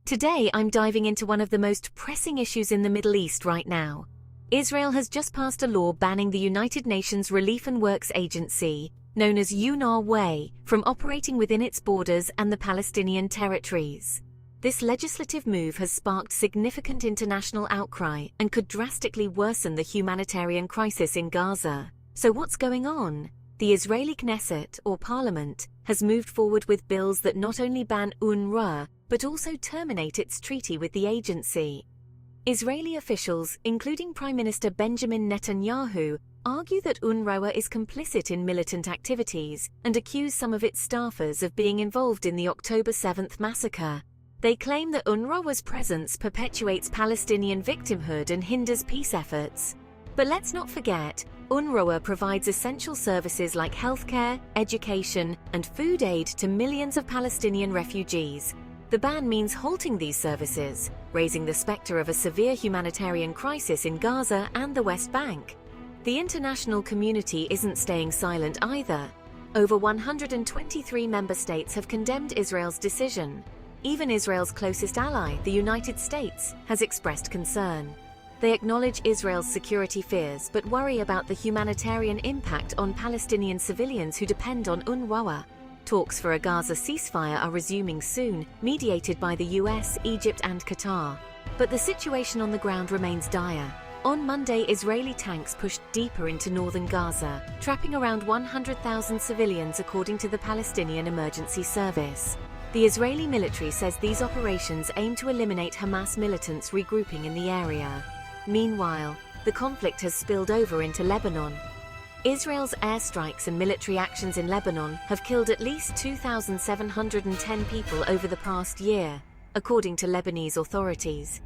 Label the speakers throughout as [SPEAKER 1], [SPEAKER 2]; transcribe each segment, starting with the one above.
[SPEAKER 1] Today I'm diving into one of the most pressing issues in the Middle East right now. Israel has just passed a law banning the United Nations Relief and Works Agency, known as UNRWA, from operating within its borders and the Palestinian territories. This legislative move has sparked significant international outcry and could drastically worsen the humanitarian crisis in Gaza. So what's going on? The Israeli Knesset, or Parliament, has moved forward with bills that not only ban UNRWA, but also terminate its treaty with the agency. Israeli officials, including Prime Minister Benjamin Netanyahu, argue that UNRWA is complicit in militant activities and accuse some of its staffers of being involved in the October 7th massacre. They claim that UNRWA's presence perpetuates Palestinian victimhood and hinders peace efforts. But let's not forget, UNRWA provides essential services like healthcare, education, and food aid to millions of Palestinian refugees. The ban means halting these services, raising the specter of a severe humanitarian crisis in Gaza and the West Bank. The international community isn't staying silent either. Over 123 member states have condemned Israel's decision. Even Israel's closest ally, the United States, has expressed concern. They acknowledge Israel's security fears but worry about the humanitarian impact on Palestinian civilians who depend on UNRWA. Talks for a Gaza ceasefire are resuming soon, mediated by the US, Egypt and Qatar. But the situation on the ground remains dire. On Monday, Israeli tanks pushed deeper into northern Gaza, trapping around 100,000 civilians according to the Palestinian Emergency Service. The Israeli military says these operations aim to eliminate Hamas militants regrouping in the area. Meanwhile, the conflict has spilled over into Lebanon. Israel's airstrikes and military actions in Lebanon have killed at least 2,710 people over the past year, according to Lebanese authorities.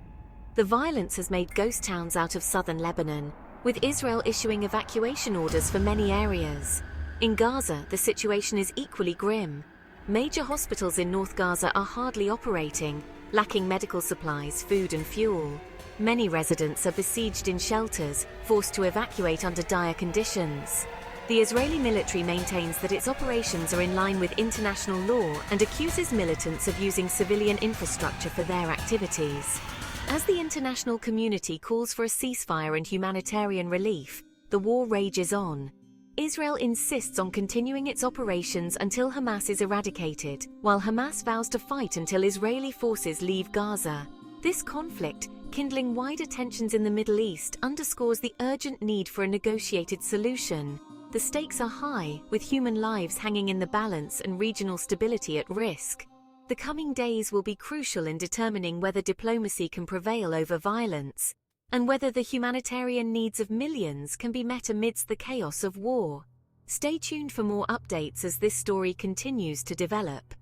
[SPEAKER 1] The violence has made ghost towns out of southern Lebanon, with Israel issuing evacuation orders for many areas. In Gaza, the situation is equally grim. Major hospitals in North Gaza are hardly operating, lacking medical supplies, food and fuel. Many residents are besieged in shelters, forced to evacuate under dire conditions. The Israeli military maintains that its operations are in line with international law and accuses militants of using civilian infrastructure for their activities. As the international community calls for a ceasefire and humanitarian relief, the war rages on. Israel insists on continuing its operations until Hamas is eradicated, while Hamas vows to fight until Israeli forces leave Gaza. This conflict, kindling wider tensions in the Middle East, underscores the urgent need for a negotiated solution. The stakes are high, with human lives hanging in the balance and regional stability at risk. The coming days will be crucial in determining whether diplomacy can prevail over violence, and whether the humanitarian needs of millions can be met amidst the chaos of war. Stay tuned for more updates as this story continues to develop.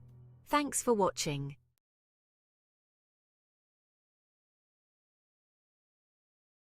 [SPEAKER 1] Thanks for watching.